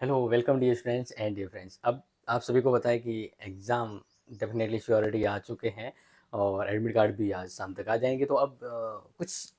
Hello, welcome dear students and dear friends. अब आप सभी को पता है कि एग्ज़ाम डेफिनेटली श्योरिटी आ चुके हैं और एडमिट कार्ड भी आज शाम तक आ जाएँगे। तो अब कुछ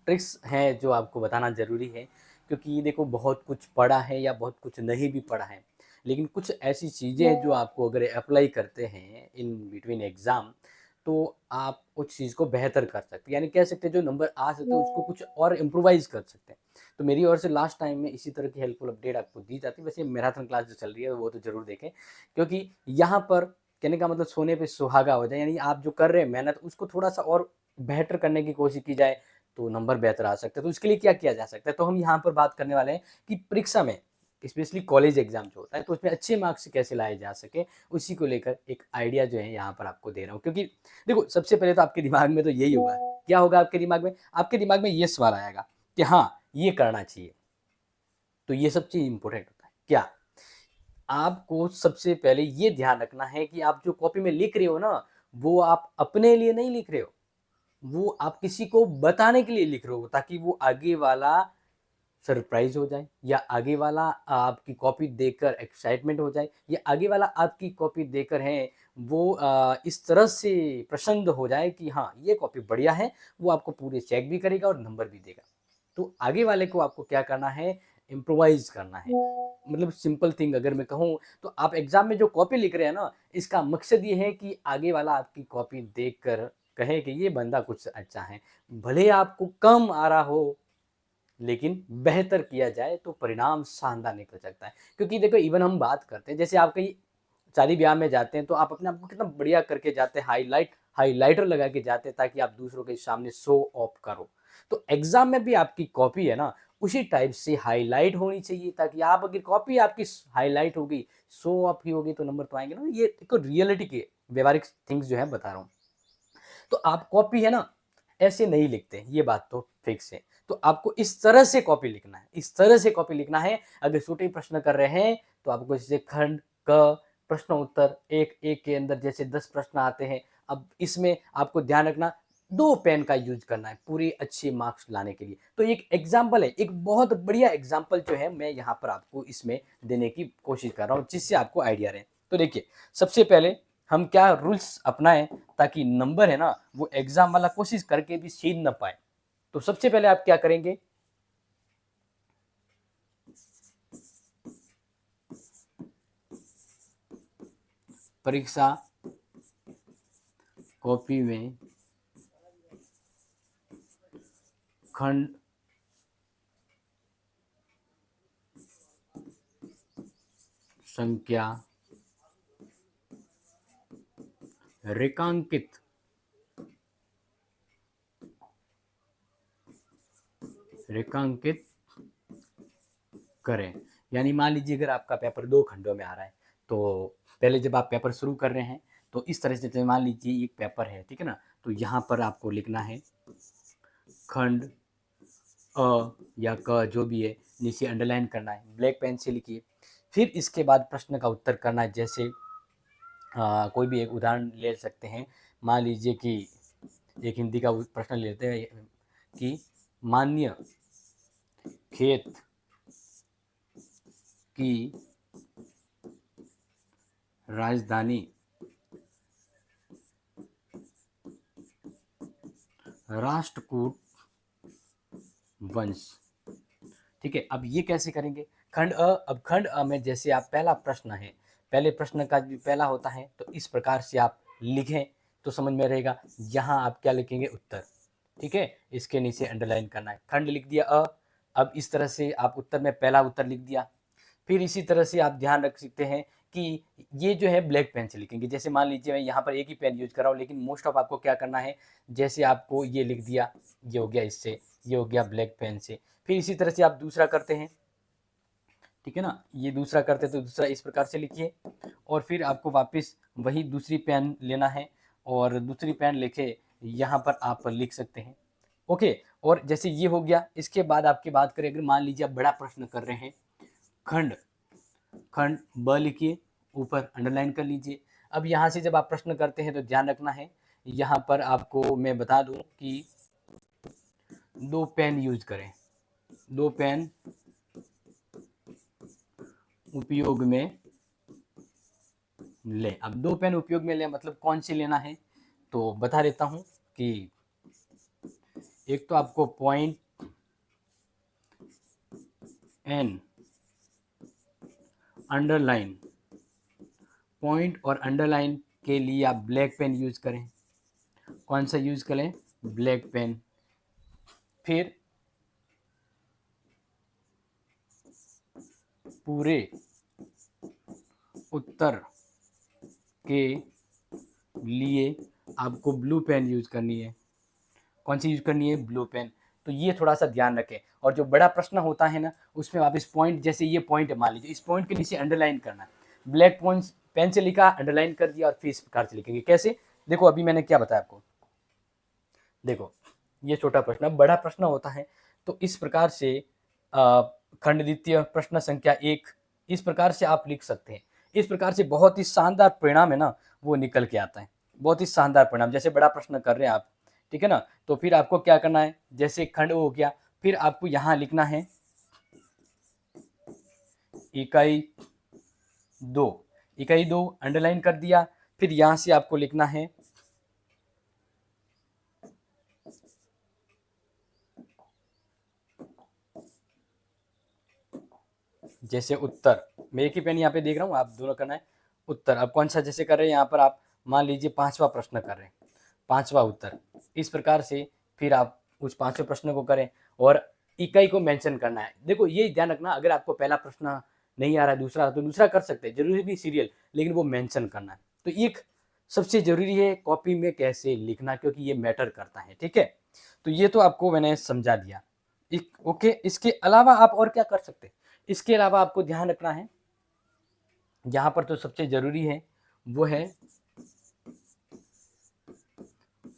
ट्रिक्स हैं जो आपको बताना ज़रूरी है, क्योंकि देखो बहुत कुछ पढ़ा है या बहुत कुछ नहीं भी पढ़ा है, लेकिन कुछ ऐसी चीज़ें हैं जो आपको अगर अप्लाई करते हैं इन बिटवीन एग्ज़ाम, तो आप उस चीज़ को बेहतर कर सकते हैं। यानी कह सकते हैं जो नंबर आ सकते हैं उसको कुछ और इम्प्रोवाइज़ कर सकते हैं। तो मेरी ओर से लास्ट टाइम में इसी तरह की हेल्पफुल अपडेट आपको दी जाती है। वैसे मैराथन क्लास जो चल रही है वो तो ज़रूर देखें, क्योंकि यहाँ पर कहने का मतलब सोने पे सुहागा हो जाए, यानी आप जो कर रहे हैं मेहनत उसको थोड़ा-सा और बेहतर करने की कोशिश की जाए तो नंबर बेहतर आ सकते हैं। तो इसके लिए क्या किया जा सकता है? तो हम यहाँ पर बात करने वाले हैं कि परीक्षा में स्पेशली कॉलेज एग्ज़ाम जो होता है तो उसमें अच्छे मार्क्स कैसे लाए जा सके, उसी को लेकर एक आइडिया जो है यहाँ पर आपको दे रहा हूँ। क्योंकि देखो सबसे पहले तो आपके दिमाग में तो यही होगा, क्या होगा आपके दिमाग में? आपके दिमाग में ये सवाल आएगा कि हाँ, ये करना चाहिए। तो ये सब चीज़ इम्पोर्टेंट होता है। क्या? आपको सबसे पहले ये ध्यान रखना है कि आप जो कॉपी में लिख रहे हो ना, वो आप अपने लिए नहीं लिख रहे हो। वो आप किसी को बताने के लिए लिख रहे हो, ताकि वो आगे वाला सरप्राइज़ हो जाए, या आगे वाला आपकी कॉपी देखकर एक्साइटमेंट हो जाए, या आगे वाला आपकी कॉपी देखकर है वो इस तरह से प्रसन्न हो जाए कि हाँ, ये कॉपी बढ़िया है, वो आपको पूरे चेक भी करेगा और नंबर भी देगा। तो आगे वाले को आपको क्या करना है, इम्प्रोवाइज़ करना है। मतलब सिंपल थिंग अगर मैं कहूँ, तो आप एग्ज़ाम में जो कॉपी लिख रहे हैं ना, इसका मकसद ये है कि आगे वाला आपकी कॉपी देखकर कहे कि ये बंदा कुछ अच्छा है। भले आपको कम आ रहा हो, लेकिन बेहतर किया जाए तो परिणाम शानदार निकल सकता है। क्योंकि देखो इवन हम बात करते हैं, जैसे आप कहीं शादी-ब्याह में जाते हैं तो आप अपने आप को कितना बढ़िया करके जाते हैं, हाइलाइटर लगा के जाते हैं ताकि आप दूसरों के सामने शो ऑफ करो। तो एग्ज़ाम में भी आपकी कॉपी है ना, उसी टाइप से हाइलाइट होनी चाहिए, ताकि आप अगर कॉपी आपकी हाइलाइट होगी, शो ऑफ की होगी तो नंबर तो आएँगे ना। ये देखो रियलिटी के व्यावहारिक थिंग्स जो है बता रहा हूँ। तो आप कॉपी है ना, ऐसे नहीं लिखते, ये बात तो फिक्स है। तो आपको इस तरह से कॉपी लिखना है, इस तरह से कॉपी लिखना है। अगर छोटे प्रश्न कर रहे हैं तो आपको जैसे खंड, क, प्रश्न उत्तर, एक एक के अंदर जैसे 10 प्रश्न आते हैं। अब इसमें आपको ध्यान रखना, 2 पेन का यूज़ करना है पूरे अच्छे मार्क्स लाने के लिए। तो एक एग्ज़ाम्पल है, एक बहुत बढ़िया एग्ज़ाम्पल जो है मैं यहाँ पर आपको इसमें देने की कोशिश कर रहा हूँ, जिससे आपको आइडिया रहे। तो देखिए, सबसे पहले हम क्या रूल्स अपनाएँ ताकि नंबर है ना, वो एग्ज़ाम वाला कोशिश करके भी छीन ना पाए। तो सबसे पहले आप क्या करेंगे, परीक्षा कॉपी में खंड संख्या रेखांकित रेखांकित करें। यानी मान लीजिए अगर आपका पेपर 2 खंडों में आ रहा है, तो पहले जब आप पेपर शुरू कर रहे हैं, तो इस तरह से मान लीजिए एक पेपर है, ठीक है ना? तो यहाँ पर आपको लिखना है खंड अ या क जो भी है, नीचे अंडरलाइन करना है, ब्लैक पेन से लिखिए। फिर इसके बाद प्रश्न का उत्तर करना है, जैसे कोई भी एक उदाहरण ले सकते हैं। मान लीजिए कि एक हिंदी का प्रश्न लेते हैं कि माननीय खेत की राजधानी राष्ट्रकूट वंश। ठीक है, अब ये कैसे करेंगे? खंड अ, अब खंड अ में जैसे आप पहला प्रश्न है, पहले प्रश्न का जो पहला होता है तो इस प्रकार से आप लिखें तो समझ में रहेगा। यहाँ आप क्या लिखेंगे? उत्तर। ठीक है, इसके नीचे अंडरलाइन करना है। खंड लिख दिया अ, अब इस तरह से आप उत्तर में पहला उत्तर लिख दिया। फिर इसी तरह से आप ध्यान रख सकते हैं कि ये जो है ब्लैक पेन से लिखेंगे। जैसे मान लीजिए मैं यहाँ पर एक ही पेन यूज़ कर रहा हूँ, लेकिन मोस्ट ऑफ आपको क्या करना है, जैसे आपको ये लिख दिया, ये हो गया इससे, ये हो गया ब्लैक पेन से। फिर इसी तरह से आप दूसरा करते हैं, ठीक है ना? ये दूसरा करते हैं तो दूसरा इस प्रकार से लिखिए, और फिर आपको वापस वही दूसरी पेन लेना है और दूसरी पेन लेके यहाँ पर आप लिख सकते हैं। ओके, और जैसे ये हो गया, इसके बाद आपकी बात करें, अगर मान लीजिए आप बड़ा प्रश्न कर रहे हैं, खंड खंड ब लिखिए, ऊपर अंडरलाइन कर लीजिए। अब यहाँ से जब आप प्रश्न करते हैं तो ध्यान रखना है, यहाँ पर आपको मैं बता दूँ कि 2 पेन यूज़ करें, 2 पेन उपयोग में ले। अब 2 पेन उपयोग में ले मतलब कौन सी लेना है, तो बता देता हूँ कि एक तो आपको पॉइंट एन अंडरलाइन, पॉइंट और अंडरलाइन के लिए आप ब्लैक पेन यूज करें। कौन सा यूज करें? Black pen. फिर पूरे उत्तर के लिए आपको ब्लू पेन यूज करनी है। कौन सी यूज करनी है? Blue pen. तो ये थोड़ा सा ध्यान रखें। और जो बड़ा प्रश्न होता है ना, उसमें आप इस पॉइंट, जैसे ये पॉइंट मान लीजिए, इस पॉइंट के नीचे अंडरलाइन करना है। ब्लैक पॉइंट पेन से लिखा, अंडरलाइन कर दिया, और फिर इस प्रकार से लिखेंगे। कैसे? देखो अभी मैंने क्या बताया आपको। देखो ये छोटा प्रश्न, बड़ा प्रश्न होता है तो इस प्रकार से खंड द्वितीय प्रश्न संख्या 1 इस प्रकार से आप लिख सकते हैं। इस प्रकार से बहुत ही शानदार परिणाम है ना, वो निकल के आता है। बहुत ही शानदार परिणाम, जैसे बड़ा प्रश्न कर रहे हैं आप, ठीक है ना, तो फिर आपको क्या करना है, जैसे खंड हो गया, फिर आपको यहाँ लिखना है इकाई 2। इकाई 2 अंडरलाइन कर दिया, फिर यहाँ से आपको लिखना है जैसे उत्तर। मैं एक ही पेन यहाँ पे देख रहा हूँ, आप दोनों करना है उत्तर। अब कौन सा जैसे कर रहे हैं, यहाँ पर आप मान लीजिए 5वां प्रश्न कर रहे हैं, 5वां उत्तर। इस प्रकार से फिर आप उस 5वें प्रश्न को करें और इकाई को मेंशन करना है। देखो ये ध्यान रखना, अगर आपको पहला प्रश्न नहीं आ रहा है, दूसरा तो दूसरा कर सकते हैं, जरूरी नहीं सीरियल, लेकिन वो मेंशन करना है। तो एक सबसे जरूरी है कॉपी में कैसे लिखना, क्योंकि ये मैटर करता है। ठीक है, तो ये तो आपको मैंने समझा दिया। ओके, इसके अलावा आप और क्या कर सकते हैं? इसके अलावा आपको ध्यान रखना है, यहाँ पर तो सबसे जरूरी है वो है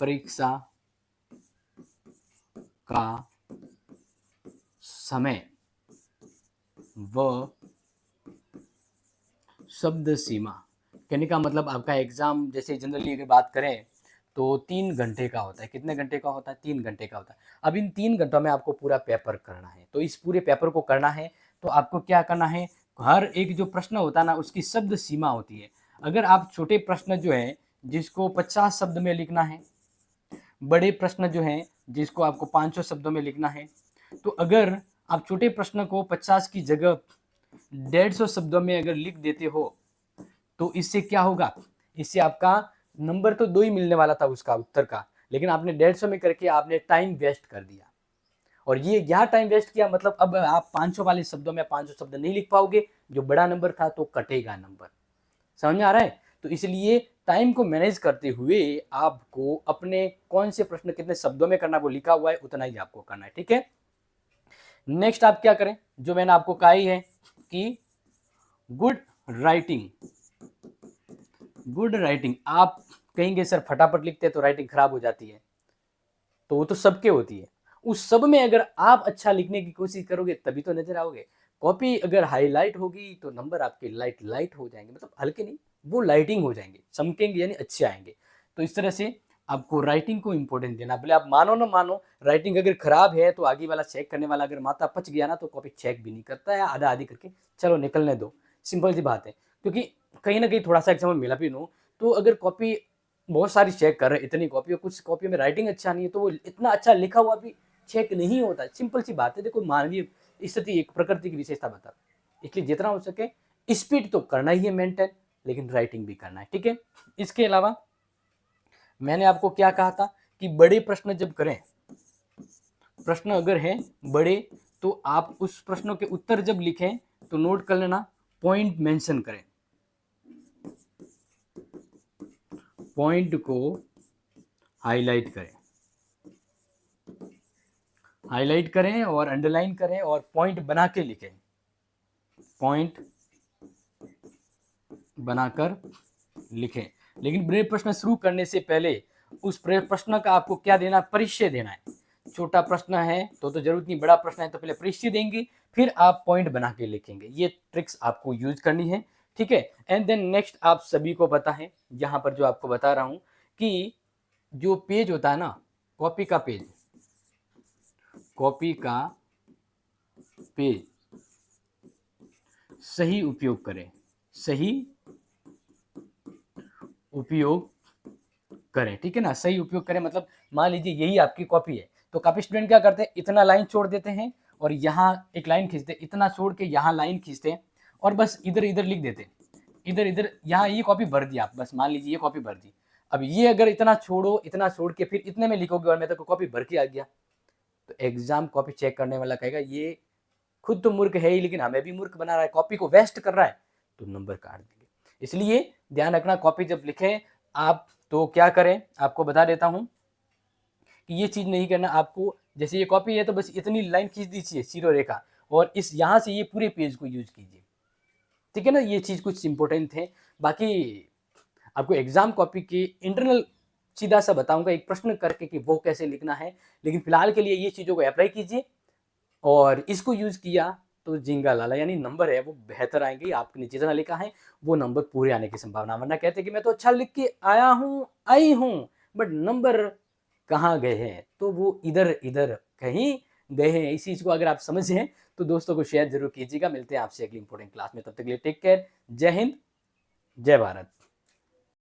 परीक्षा का समय व शब्द सीमा। कहने का मतलब आपका एग्जाम जैसे जनरली अगर बात करें तो 3 घंटे का होता है। कितने घंटे का होता है? 3 घंटे का होता है। अब इन 3 घंटों में आपको पूरा पेपर करना है। तो इस पूरे पेपर को करना है तो आपको क्या करना है, हर एक जो प्रश्न होता है ना, उसकी शब्द सीमा होती है। अगर आप छोटे प्रश्न जो है जिसको 50 शब्द में लिखना है, बड़े प्रश्न जो हैं जिसको आपको 500 शब्दों में लिखना है, तो अगर आप छोटे प्रश्न को 50 की जगह 150 शब्दों में अगर लिख देते हो तो इससे क्या होगा, इससे आपका नंबर तो 2 ही मिलने वाला था उसका उत्तर का, लेकिन आपने 150 में करके आपने टाइम वेस्ट कर दिया। और ये यहाँ टाइम वेस्ट किया मतलब अब आप 500 वाले शब्दों में 500 शब्द नहीं लिख पाओगे, जो बड़ा नंबर था तो कटेगा नंबर। समझ में आ रहा है? तो इसलिए टाइम को मैनेज करते हुए आपको अपने कौन से प्रश्न कितने शब्दों में करना वो लिखा हुआ है, उतना ही आपको करना है। ठीक है, नेक्स्ट आप क्या करें, जो मैंने आपको कहा ही है कि गुड राइटिंग। गुड राइटिंग, आप कहेंगे सर फटाफट लिखते हैं तो राइटिंग खराब हो जाती है, तो वो तो सबके होती है। उस सब में अगर आप अच्छा लिखने की कोशिश करोगे तभी तो नजर आओगे। कॉपी अगर हाईलाइट होगी तो नंबर आपके लाइट लाइट हो जाएंगे, मतलब हल्के नहीं, वो लाइटिंग हो जाएंगे, चमकेंगे, यानी अच्छे आएंगे। तो इस तरह से आपको राइटिंग को इंपॉर्टेंस देना, भले आप मानो ना मानो, राइटिंग अगर खराब है तो आगे वाला चेक करने वाला अगर माथा पच गया ना तो कॉपी चेक भी नहीं करता है, आधा आधी करके चलो निकलने दो। सिंपल सी बात है, क्योंकि कहीं ना कहीं थोड़ा सा एग्जाम मिला भी नो, तो अगर कॉपी बहुत सारी चेक कर रहे हैं, इतनी कॉपी, और कुछ कॉपी में राइटिंग अच्छा नहीं है तो वो इतना अच्छा लिखा हुआ भी चेक नहीं होता। सिंपल सी बात है, देखो मानवीय स्थिति एक प्रकृति की विशेषता बता, इसलिए जितना हो सके स्पीड तो करना ही है मेंटेन, लेकिन राइटिंग भी करना है। ठीक है, इसके अलावा मैंने आपको क्या कहा था कि बड़े प्रश्न जब करें, प्रश्न अगर है बड़े, तो आप उस प्रश्नों के उत्तर जब लिखें तो नोट कर लेना, पॉइंट मेंशन करें, पॉइंट को हाईलाइट करें, हाईलाइट करें और अंडरलाइन करें और पॉइंट बना के लिखें, पॉइंट बनाकर लिखें। लेकिन बड़े प्रश्न शुरू करने से पहले उस प्रश्न का आपको क्या देना, परिचय देना है। छोटा प्रश्न है तो जरूरत नहीं, बड़ा प्रश्न है तो पहले परिचय देंगे, फिर आप पॉइंट बना के लिखेंगे। ये ट्रिक्स आपको यूज करनी है। ठीक है, एंड देन नेक्स्ट आप सभी को पता है, यहाँ पर जो आपको बता रहा हूं कि जो पेज होता है ना, कॉपी का पेज, कॉपी का पेज सही उपयोग करें, सही उपयोग करें, ठीक है ना? सही उपयोग करें मतलब मान लीजिए यही आपकी कॉपी है, तो काफ़ी स्टूडेंट क्या करते हैं, इतना लाइन छोड़ देते हैं और यहाँ एक लाइन खींचते हैं, इतना छोड़ के यहाँ लाइन खींचते हैं और बस इधर-इधर लिख देते हैं। इधर-इधर यहाँ ये कॉपी भर दी आप, बस मान लीजिए ये कॉपी भर दी। अब ये अगर इतना छोड़ो, इतना छोड़ के फिर इतने में लिखोगे और मैं तो कॉपी भर के आ गया, तो एग्ज़ाम कॉपी चेक करने वाला कहेगा ये खुद तो मूर्ख है ही लेकिन हमें भी मूर्ख बना रहा है, कॉपी को वेस्ट कर रहा है, तो नंबर काट देंगे। इसलिए ध्यान रखना कॉपी जब लिखें आप तो क्या करें, आपको बता देता हूँ कि ये चीज़ नहीं करना आपको। जैसे ये कॉपी है तो बस इतनी लाइन खींच दीजिए सीरो रेखा और इस यहाँ से ये पूरे पेज को यूज़ कीजिए, ठीक है ना? ये चीज़ कुछ इम्पोर्टेंट है। बाकी आपको एग्ज़ाम कॉपी की इंटरनल सीधा-सा बताऊँगा एक प्रश्न करके कि वो कैसे लिखना है, लेकिन फिलहाल के लिए ये चीज़ों को अप्लाई कीजिए और इसको यूज़ किया तो झींगा लाला यानी नंबर है वो बेहतर आएँगे, आपने जितना लिखा है वो नंबर पूरे आने की संभावना। वरना कहते हैं कि मैं तो अच्छा लिख के आया हूँ, आई हूँ, बट नंबर कहाँ गए हैं? तो वो इधर-इधर कहीं गए हैं। इस चीज़ को अगर आप समझे हैं तो दोस्तों को शेयर ज़रूर कीजिएगा। मिलते हैं आपसे अगली इम्पोर्टेंट क्लास में, तब तक के लिए टेक केयर। जय हिंद, जय भारत।